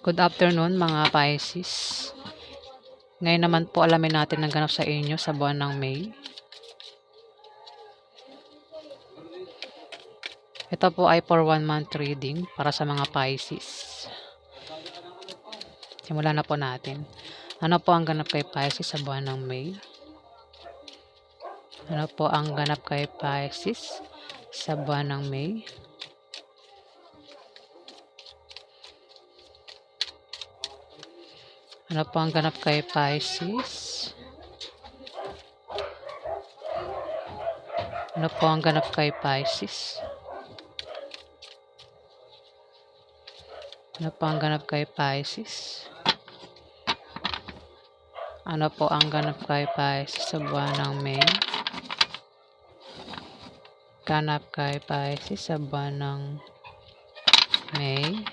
Good afternoon mga Pisces. Ngayon naman po alamin natin ang ganap sa inyo sa buwan ng May. Ito po ay for 1 month reading para sa mga Pisces. Simulan na po natin. Ano po ang ganap kay Pisces sa buwan ng May? Ano po ang ganap kay Pisces sa buwan ng May? Ano po ang ganap kay Pisces? Ano po ang ganap kay Pisces? Ano po ang ganap kay Pisces? Ano po ang ganap kay Pisces sa buwan ng May? Ganap kay Pisces sa buwan ng May.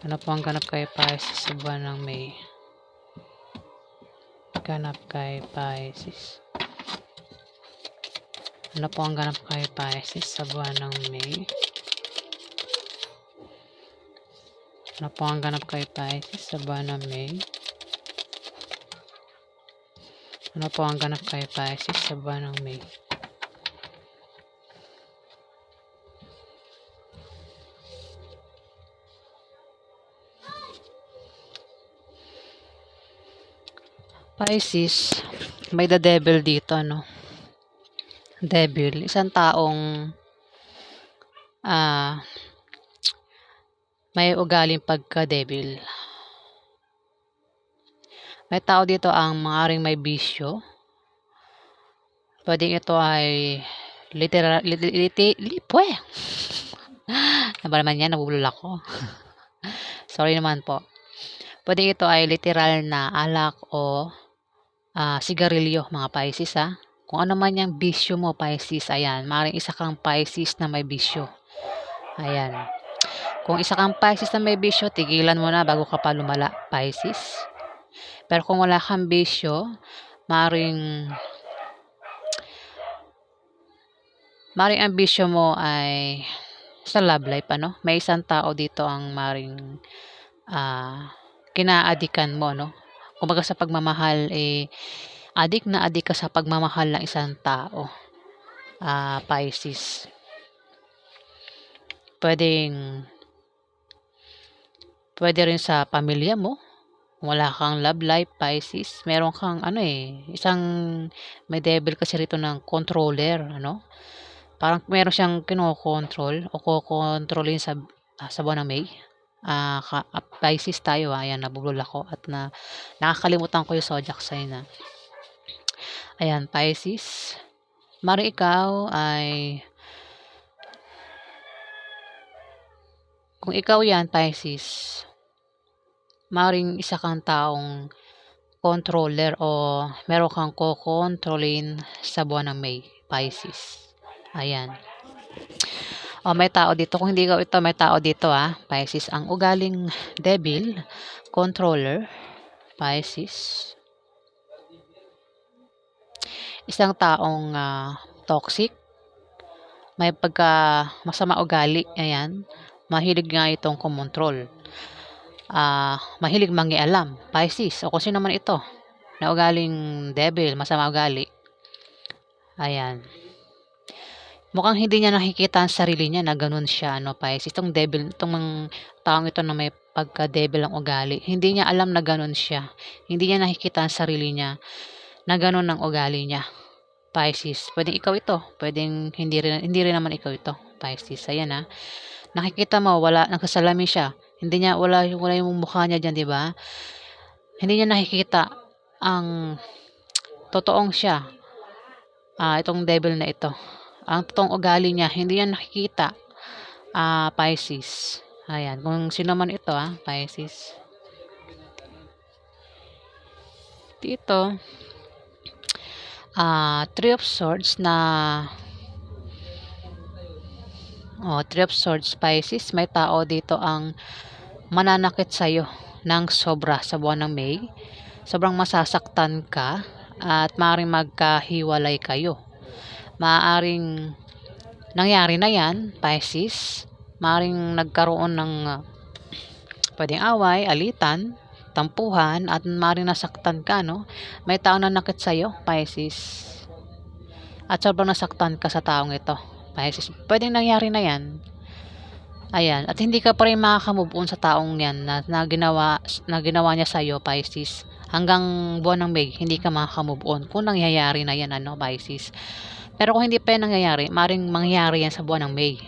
Ano po ang ganap kay Pisces sa buwan ng May? Ganap kay Pisces. Ano po ang ganap kay Pisces sa buwan ng May? Ano po ang ganap kay Pisces sa buwan ng May? Ano po ang ganap kay Pisces sa buwan ng May? Pisces, may the devil dito, no? Devil, isang taong may ugaling pagka-devil. May tao dito ang maaaring may bisyo. Pwedeng ito ay literal, ano ba naman yan, nabubulol ako. Sorry naman po. Pwede ito ay literal na alak o sigarilyo, mga Pisces ha. Kung ano man yung bisyo mo, Pisces, ayan. Maaaring isa kang Pisces na may bisyo. Ayan. Kung isa kang Pisces na may bisyo, tigilan mo na bago ka pa lumala, Pisces. Pero kung wala kang bisyo, maaaring ang bisyo mo ay sa love life, ano? May isang tao dito ang maaaring kinaadikan mo, no? Kumbaga sa pagmamahal, adik na adik ka sa pagmamahal ng isang tao, Pisces. Pwede rin sa pamilya mo. Wala kang love life, Pisces. Meron kang isang may devil kasi rito ng controller, ano? Parang meron siyang kinokontrol o kokontrolin sa buwan ng May. Pisces tayo, ayan, nabubulol ako at nakakalimutan ko yung zodiac sign na. Ayan, Pisces. Mari ikaw ay, kung ikaw yan, Pisces, maring isa kang taong controller o meron kang kokontrolin sa buwan ng May, Pisces. Ayan. May tao dito. Kung hindi ikaw ito, may tao dito Pisces. Ang ugaling devil, controller, Pisces. Isang taong toxic, may pagka masama ugali, ayan. Mahilig nga itong kumontrol. Mahilig mangialam, Pisces. O kung sino man ito, na ugaling devil, masama ugali. Ayan. Mukhang hindi niya nakikita ang sarili niya na ganun siya, Pisces. Itong devil, itong taong ito na may pagka-devil ang ugali, hindi niya alam na ganun siya. Hindi niya nakikita ang sarili niya na ganun ang ugali niya, Pisces. Pwedeng ikaw ito, pwedeng hindi rin naman ikaw ito, Pisces. Ayan nakikita mo, nagsasalamin siya. Wala yung mukha niya diyan, di ba? Hindi niya nakikita ang totoong siya. Itong devil na ito. Ang totoong ugali niya, hindi niya nakikita, Pisces. Ayan, kung sino man ito, Pisces. Dito, Three of Swords Three of Swords, Pisces. May tao dito ang mananakit sa'yo ng sobra sa buwan ng May. Sobrang masasaktan ka at maaaring magkahiwalay kayo. Maaaring nangyari na yan, Pisces. Maaaring nagkaroon ng Puwedeng away, alitan, tampuhan, at maaaring nasaktan ka 'no. May taong nanakit sa'yo, Pisces, at sobrang nasaktan ka sa taong ito, Pisces. Puwedeng nangyari na 'yan, ayan. At hindi ka pa rin makaka-move on sa taong 'yan na ginawa niya sa'yo, Pisces. Hanggang buwan ng May, hindi ka makaka-move on kung nangyayari na 'yan ano, Pisces. Pero kung hindi pa 'yan nangyayari, maaaring mangyari 'yan sa buwan ng May,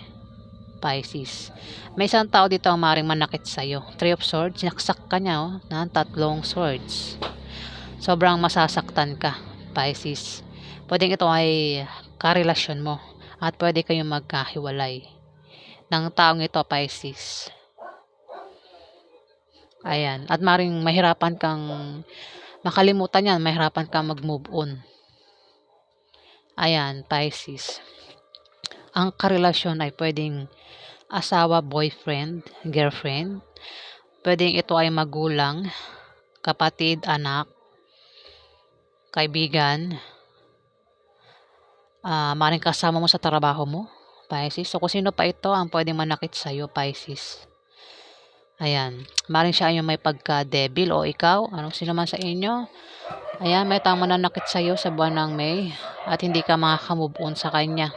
Pisces. May isang tao dito ang maaaring manakit sa'yo. Three of Swords, sinaksak ka niya, oh, ng 3 swords. Sobrang masasaktan ka, Pisces. Puwedeng ito ay karelasyon mo at puwede kayong magkahiwalay ng taong ito, Pisces. Ayan, at maaaring mahirapan kang makalimutan 'yan, mahirapan kang mag-move on. Ayan, Pisces. Ang karelasyon ay puwedeng asawa, boyfriend, girlfriend. Puwedeng ito ay magulang, kapatid, anak, kaibigan, maaaring kasama mo sa trabaho mo, Pisces. So, kung sino pa ito ang puwedeng manakit sa'yo, Pisces. Ayan, maaaring siya ay may pagka-devil o ikaw, sino man sa inyo. Ayan, may taong mananakit sa'yo sa buwan ng May at hindi ka makaka-move on sa kanya.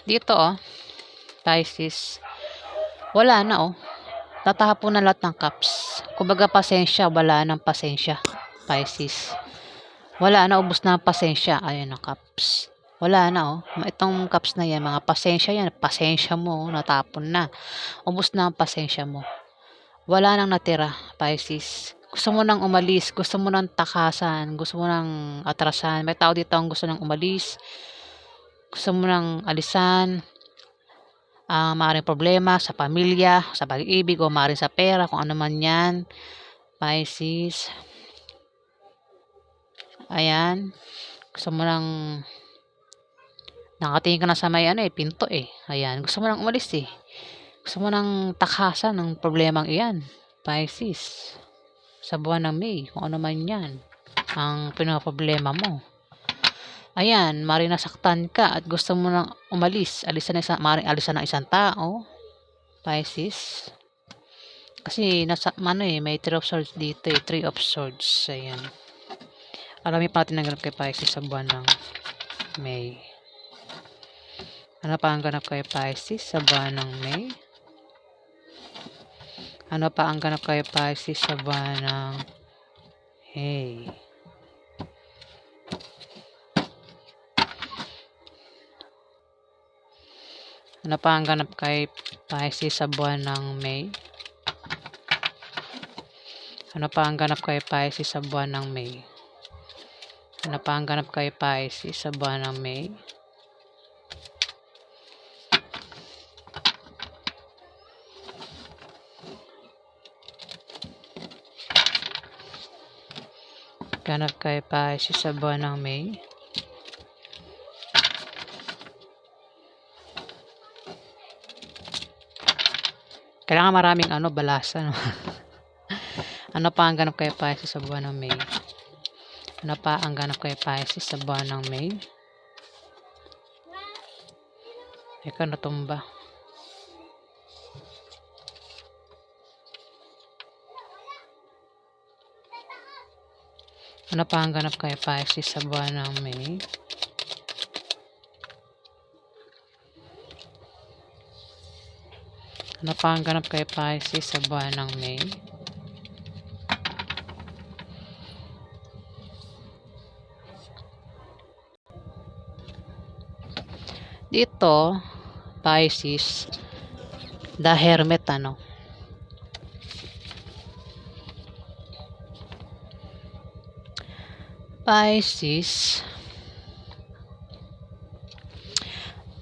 Dito, Pisces, wala na, tatapon na lahat ng cups. Kumbaga pasensya, wala ng pasensya, Pisces. Wala na, ubos na ang pasensya. Ayan ang cups. Wala na, itong cups na yan, mga pasensya yan. Pasensya mo, natapon na. Ubos na ang pasensya mo. Wala nang natira, Pisces. Gusto mo nang umalis, gusto mo nang takasan, gusto mo nang atrasan. May tao dito ang gusto nang umalis, gusto mo nang alisan. Maaaring problema sa pamilya, sa pag-ibig, o maaaring sa pera, kung ano man yan, Pisces. Ayan, gusto mo nang nakatingin ka na sa may pinto ayan, gusto mo nang umalis gusto mo nang takasan ng problemang iyan, Pisces, sa buwan ng May, kung ano man yan ang pinoproblema mo. Ayan, maaaring nasaktan ka at gusto mo nang umalis, maaaring alisan ng isang tao, Pisces. Kasi may 3 of Swords dito 3 of Swords, ayan. Alamin pa natin ang ganap kay Pisces sa buwan ng May. Ano pa ang ganap kay Pisces sa buwan ng May? Ano pa ang ganap kay Pisces sa buwan ng May? Ano pa ang ganap kay Pisces sa buwan ng May? Ano pa ang ganap kay Pisces sa buwan ng May? Ano pa ang ganap kay Pisces sa buwan ng May? Ganap kay Pisces sa buwan ng May? Kailangan maraming balasa, no? Ano pa ang ganap kay Pisces sa buwan ng May? Ano pa ang ganap kay Pisces sa buwan ng May? Ikaw natumba. Ano pa ang ganap kay Pisces sa buwan ng May? Ano pa ang ganap kay Pisces sa buwan ng May? Dito, Pisces, the Hermit, Pisces,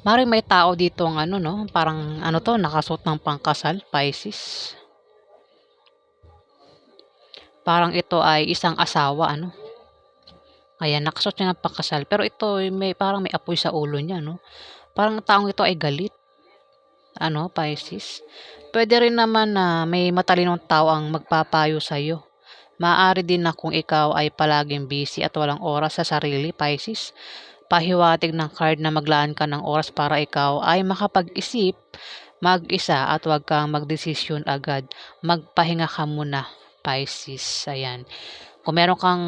maaaring may tao dito ang parang nakasuot ng pangkasal, Pisces. Parang ito ay isang asawa, ayan, nakasuot niya ng pangkasal. Pero ito, parang may apoy sa ulo niya, Parang taong ito ay galit, Pisces. Pwede rin naman na may matalinong tao ang magpapayo sa'yo. Maaari din na kung ikaw ay palaging busy at walang oras sa sarili, Pisces, pahiwatig ng card na maglaan ka ng oras para ikaw ay makapag-isip, mag-isa at huwag kang magdesisyon agad. Magpahinga ka muna, Pisces. Ayan. Kung meron kang,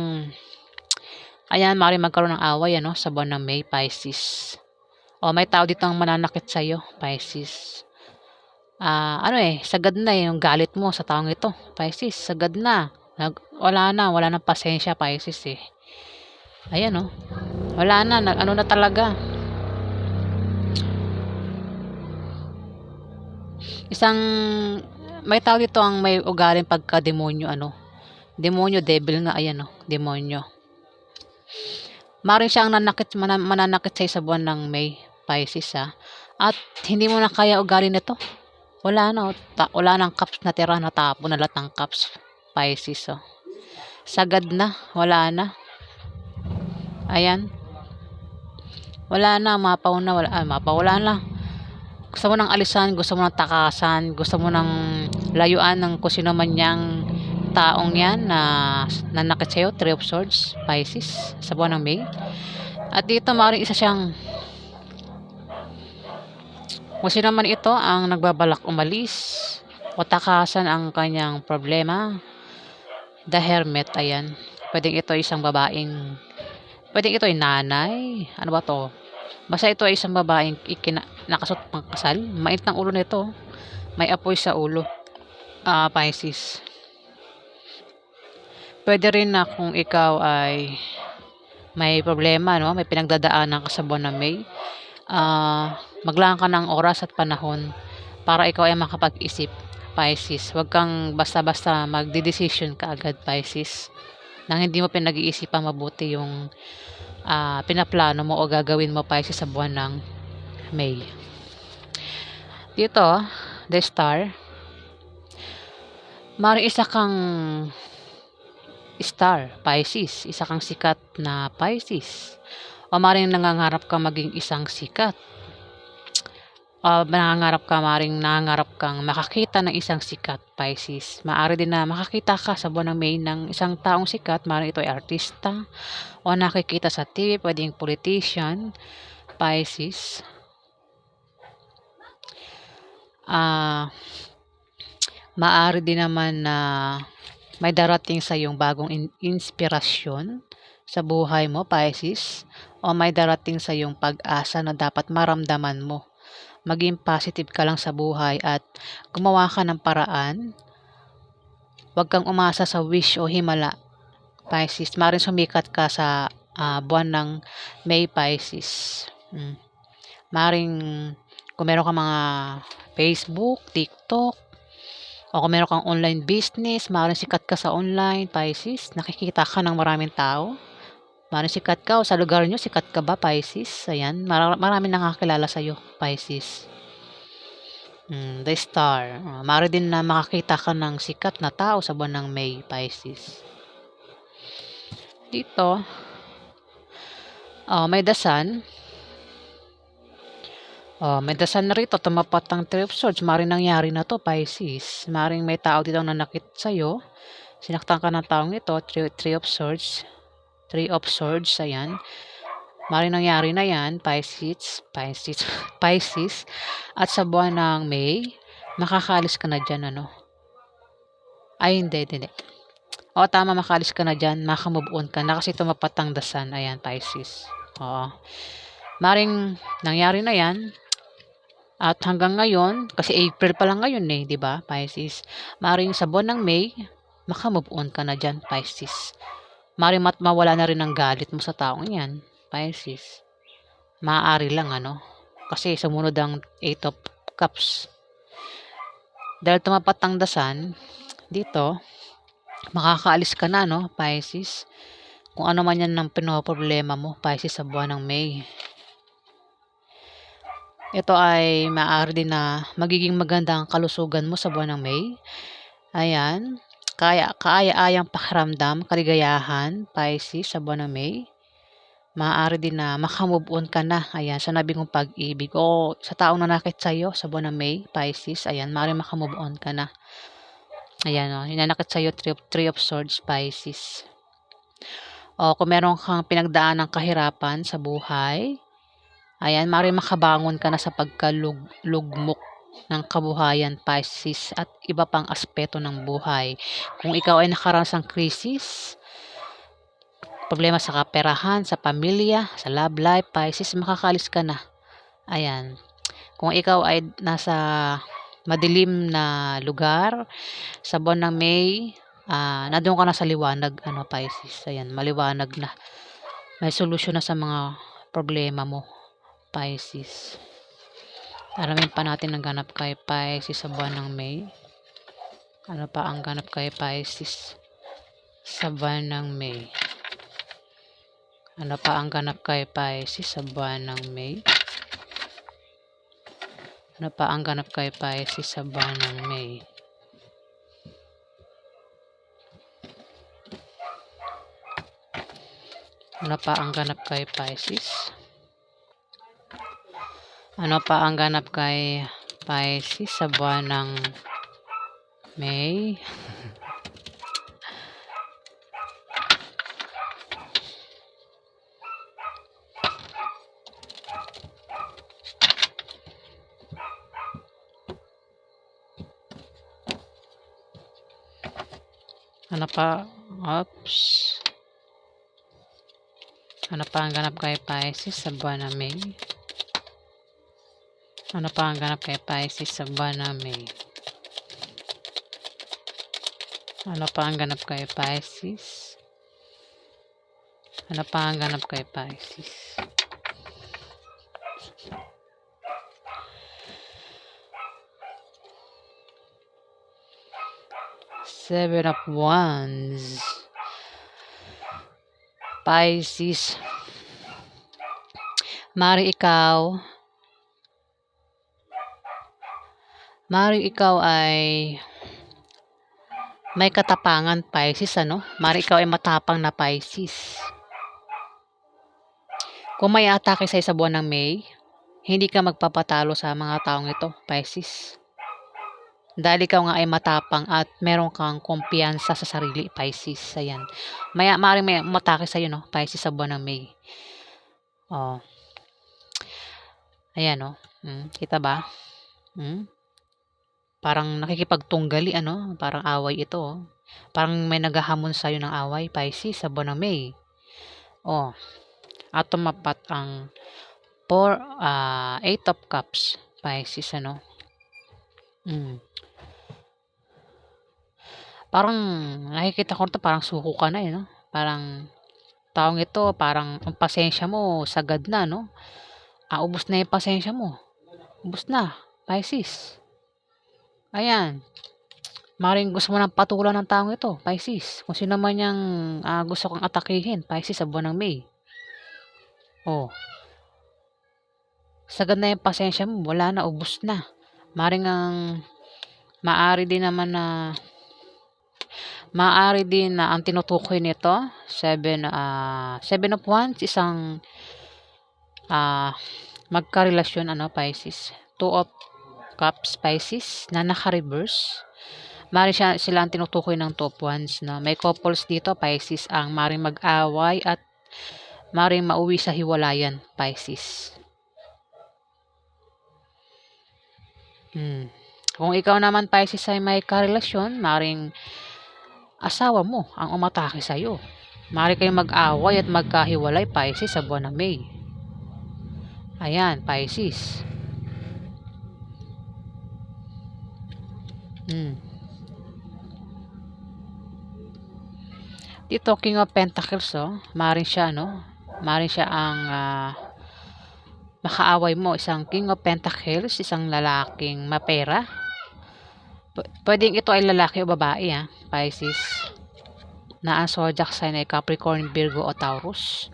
ayan, maaaring magkaroon ng away, ano, sa buwan ng May, Pisces. O may tao dito ang mananakit sa'yo, Pisces. Ano sagad na yung galit mo sa taong ito, Pisces. Sagad na. Wala nang pasensya, Pisces eh. Ayan oh. Wala na, ano na talaga. May tao dito ang may ugaling pagka-demonyo, ano. Demonyo, devil nga, ayan oh, demonyo. Maaaring siya ang mananakit sa buwan ng May, Pisces At hindi mo na kaya ugali nito. Wala na, wala nang cups na tira, natapon na lahat ng cups, Pisces Sagad na, wala na. Ayan. Wala na, wala na. Gusto mo nang alisan, gusto mo nang takasan, gusto mo nang layuan ng kung sino man niyang taong yan na nanakit sa'yo, 3 of Swords, Pisces, sa buwan ng May. At dito, maaaring isa siyang, kung sino man ito ang nagbabalak umalis o takasan ang kanyang problema, the Hermit, ayan. Pwedeng ito pwedeng ito ay nanay, ano ba to? Basta ito ay isang babaeng nakasot pang kasal. Mait ng ulo nito. May apoy sa ulo. Pisces. Pwede rin na kung ikaw ay may problema, no? May pinagdadaanan ka sa buwan ng May. Maglaan ka ng oras at panahon para ikaw ay makapag-isip, Pisces. Huwag kang basta-basta magdedesisyon ka agad, Pisces. Nang hindi mo pinag-iisipan mabuti yung pinaplano mo o gagawin mo, Pisces, sa buwan ng May. Dito, the Star. Isa kang star, Pisces. Isa kang sikat na Pisces. O maaaring nangangarap ka maging isang sikat. Nangangarap kang makakita ng isang sikat, Pisces. Maaari din na makakita ka sa buwan ng May ng isang taong sikat. Maaari ito ay artista o nakikita sa TV, pwedeng politician, Pisces. Maaari din naman na may darating sa iyong bagong inspirasyon sa buhay mo, Pisces. O may darating sa iyong pag-asa na dapat maramdaman mo. Maging positive ka lang sa buhay at gumawa ka ng paraan. Huwag kang umasa sa wish o himala, Pisces. Maaaring sumikat ka sa buwan ng May, Pisces. Maaaring kung meron ka mga Facebook, TikTok, o kung meron kang online business, maaaring sikat ka sa online, Pisces. Nakikita ka ng maraming tao. Maaaring sikat ka o sa lugar nyo, sikat ka ba, Pisces? Ayan, maraming nakakilala sa'yo, Pisces. The Star. Maaari din na makakita ka ng sikat na tao sa buwan ng May, Pisces. Dito, may the Sun. May the Sun na rito, tumapat ang 3 of Swords. Maaaring nangyari na to, Pisces. Maaaring may tao dito ang nanakit sa'yo. Sinaktan ka ng taong ito, 3 of Swords. 3 of Swords, ayan. Maaaring nangyari na yan, Pisces. At sa buwan ng May, makakaalis ka na dyan, ano? Ay, hindi. Tama, makaalis ka na dyan, makamove on ka na kasi tumapat ang the Sun, ayan, Pisces. Maaaring nangyari na yan. At hanggang ngayon, kasi April pa lang ngayon di ba, Pisces? Maaaring sa buwan ng May, makamove on ka na dyan, Pisces. Maaaring mawala na rin ang galit mo sa taong yan, Pisces. Maaari lang, ano? Kasi sumunod ang 8 of Cups. Dahil tumapat ang the Sun, dito, makakaalis ka na, no, Pisces? Kung ano man yan ng pinoproblema mo, Pisces, sa buwan ng May. Ito ay maaari din na magiging maganda ang kalusugan mo sa buwan ng May. Ayan. Kaaya-ayang pakiramdam, kaligayahan, Pisces, sa buwan ng May. Maaari din na makamove on ka na. Ayan, sa nabing kong pag-ibig. O sa taong nanakit sa'yo sa buwan ng May, Pisces. Ayan, maaari makamove on ka na. Ayan, yung nanakit sa'yo, 3 of Swords, Pisces. Kung meron kang pinagdaan ng kahirapan sa buhay, ayan, maaari makabangon ka na sa pagkalugmok ng kabuhayan, Pisces, at iba pang aspeto ng buhay. Kung ikaw ay nakaranas ng krisis, problema sa kaperahan, sa pamilya, sa love life, Pisces, makakaalis ka na. Ayan. Kung ikaw ay nasa madilim na lugar, sa buwan ng May, nandun ka na sa liwanag, Pisces. Ayan, maliwanag na. May solusyon na sa mga problema mo, Pisces. Alamin pa natin ang ganap kay Pisces sa buwan ng May. Ano pa ang ganap kay Pisces sa buwan ng May? Ano pa ang ganap kay Pisces sa buwan ng May? Ano pa ang ganap kay Pisces sa buwan ng May? Ano pa ang ganap kay Pisces? Ano pa ang ganap kay Pisces sa buwan ng May? Ano pa? Oops. Ano pa ang ganap kay Pisces sa buwan ng May? Ano pa ang ganap kay Pisces sa buwan ng May? Ano pa ang ganap kay Pisces? Ano pa ang ganap kay Pisces? Seven of Wands. Pisces. Mari ikaw ay may katapangan, Pisces, Mari ikaw ay matapang na Pisces. Kung may atake sa buwan ng May, hindi ka magpapatalo sa mga taong ito, Pisces. Dahil ikaw nga ay matapang at meron kang kumpiyansa sa sarili, Pisces. Ayan. Maaaring may matake sa iyo, Pisces, sa buwan ng May. Oh. Ayan, kita ba? Parang nakikipagtunggali, parang away ito. Parang may naghahamon sa iyo ng away, Pisces, sa buwan ng May. At tumapat ang 8 of Cups, Pisces, Parang nakikita ko ito, parang suko ka na, Parang taong ito, parang ang pasensya mo, sagad na, ubos na yung pasensya mo. Ubos na, Pisces. Ayan. Maring gusto mo ng patulan ng taong ito, Pisces. Kung sino man yung gusto kang atakihin, Pisces, sa buwan ng May. Sagad na yung pasensya mo, wala na, ubos na. Maaari din na ang tinutukoy nito, seven of Wands, isang magkarelasyon, Pisces. 2 of Cups, Pisces, na naka-reverse. Sila ang tinutukoy ng 2 of Wands, May couples dito, Pisces, ang maring mag-away at maring mauwi sa hiwalayan, Pisces. Kung ikaw naman, Pisces, ay may karelasyon, maring asawa mo ang umatake sa iyo. Mari kayong mag-away at magkahiwalay, Pisces, sa buwan ng May. Ayan, Pisces. Dito, King of Pentacles, maring siya, maring siya ang makaaway mo, isang King of Pentacles, isang lalaking mapera. Pwedeng ito ay lalaki o babae, Pisces, na ang zodiac sign ay Capricorn, Virgo o Taurus.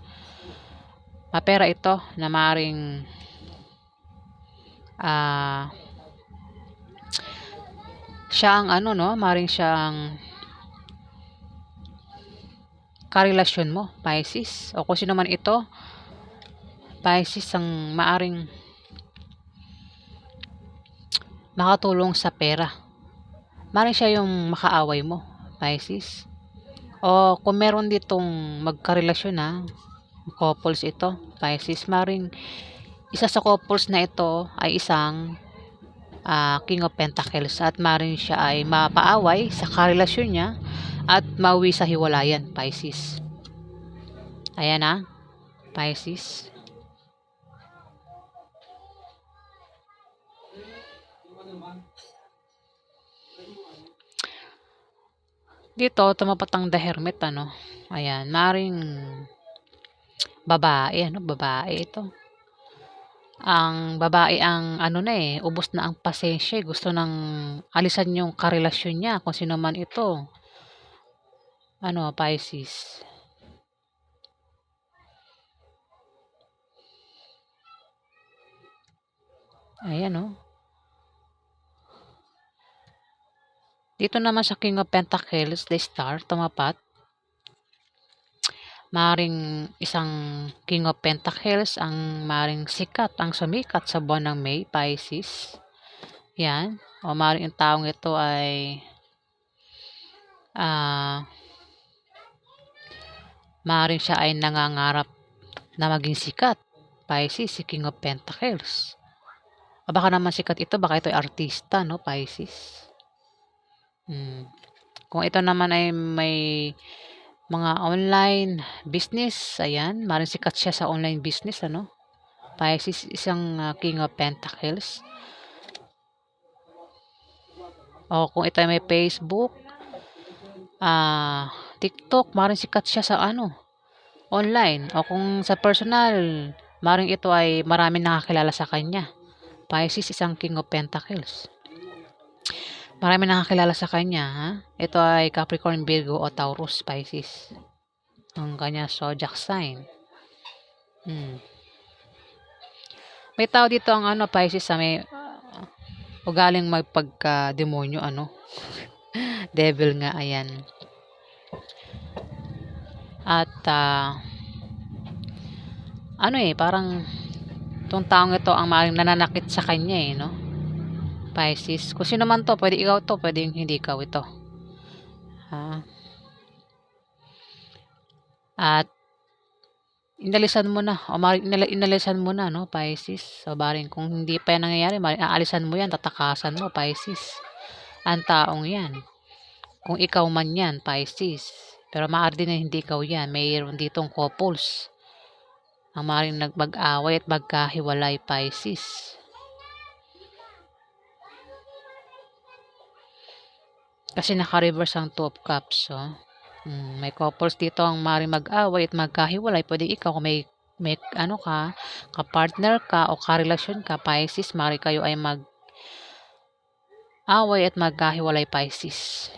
Mapera ito na maring siya ang maring siyang karelasyon mo, Pisces, o kung sino man ito, Pisces, ang maaring makatulong sa pera. Maring siya yung makaaway mo, Pisces. O kung meron ditong magkarelasyon, couples ito, Pisces, maring isa sa couples na ito ay isang King of Pentacles at maaaring siya ay mapaaway sa karelasyon niya at mauwi sa hiwalayan, Pisces. Ayan na, Pisces. Dito, tumapat ang The Hermit, ano. Ayan, maaaring babae, babae ito. Ang babae ang ubos na ang pasensya, gusto nang alisan yung karelasyon niya kung sino man ito. Pisces. Ayan, Dito naman sa King of Pentacles, the Star, tumapat. Maring isang King of Pentacles ang maring sikat, ang sumikat sa buwan ng May, Pisces. Yan. O maring yung taong ito ay maring siya ay nangangarap na maging sikat, Pisces, si King of Pentacles. O baka naman sikat ito, baka ito ay artista, no, Pisces. Kung ito naman ay may mga online business, ayan, maring sikat siya sa online business, Pisces, isang King of Pentacles. O kung ito ay may Facebook, TikTok, maring sikat siya sa online. O kung sa personal, maring ito ay maraming nakakilala sa kanya. Pisces, isang King of Pentacles. Marami nakakilala sa kanya, ha? Ito ay Capricorn, Virgo o Taurus, Pisces. Ang kanya zodiac sign. May tao dito ang Pisces sa may ugaling magpagka-demonyo, devil nga, ayan. At parang itong taong ito ang maaaring nananakit sa kanya, no? Pisces. Kung sino man to, pwede ikaw to, pwede hindi ikaw ito. At inalisan mo na, o inalisan mo na, no, Pisces. So, maring kung hindi pa yan nangyayari, maring aalisan mo yan, tatakasan mo, Pisces. Ang taong yan. Kung ikaw man yan, Pisces. Pero maaari din na hindi ikaw yan. Mayroon ditong couples. Ang maaaring mag-away at magkahiwalay, Pisces. Kasi naka-reverse ang Two of Cups, may couples dito ang maaaring mag-away at magkahiwalay. Pwede ikaw kung may ka-partner ka o karelasyon ka, Pisces, maaaring kayo ay mag-away at magkahiwalay, Pisces.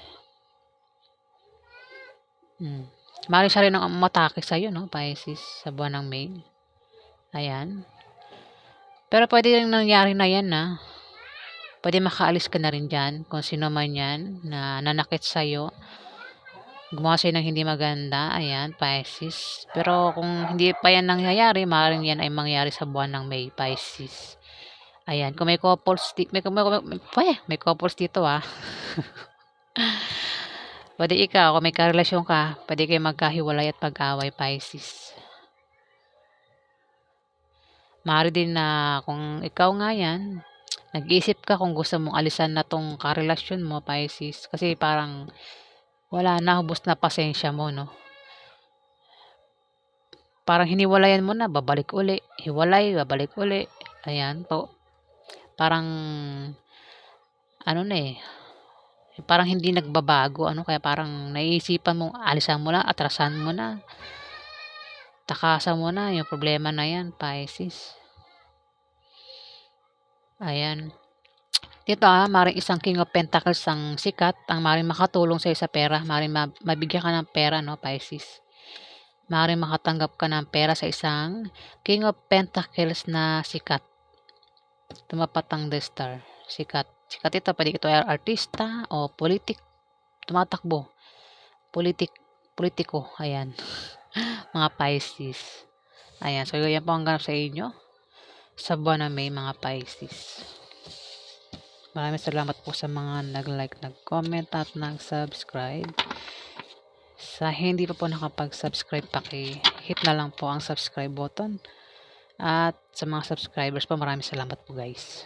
Maaaring siya rin ang matake sa'yo, no, Pisces, sa buwan ng May. Ayan. Pero pwede rin nangyari na yan, pwede makaalis ka na rin dyan kung sino man yan na nanakit sa'yo. Gumawa sa'yo ng hindi maganda. Ayan, Pisces. Pero kung hindi pa yan nangyayari, maaaring yan ay mangyari sa buwan ng May, Pisces. Ayan, kung may couples, may couples dito, pwede ikaw, kung may karelasyon ka, pwede kayo magkahiwalay at pag-away, Pisces. Maaari din na kung ikaw nga yan, nag-iisip ka kung gusto mong alisan na tong karelasyon mo, Pisces. Kasi parang wala na, hubos na pasensya mo, no? Parang hiniwalayan mo na, babalik uli. Hiwalay, babalik uli. Ayan po. Parang, parang hindi nagbabago, kaya parang naiisipan mong alisan mo na, atrasan mo na. Takasan mo na, yung problema na yan, Pisces. Ayan. Dito maring isang King of Pentacles ang sikat, ang maring makatulong sa sa pera, maring mabigyan ka ng pera, no, Pisces. Maring makatanggap ka ng pera sa isang King of Pentacles na sikat. Tumapat ang The Star, sikat. Sikat ito, pwede ito ay artista o tumatakbo. Politiko, ayan. Mga Pisces. Ayan, so yan po ang ganap sa inyo sa buwan na May, mga Pisces. Maraming salamat po sa mga nag-like, nag-comment at nag-subscribe. Sa hindi pa po nakapag-subscribe, paki-hit na lang po ang subscribe button. At sa mga subscribers po, maraming salamat po, guys.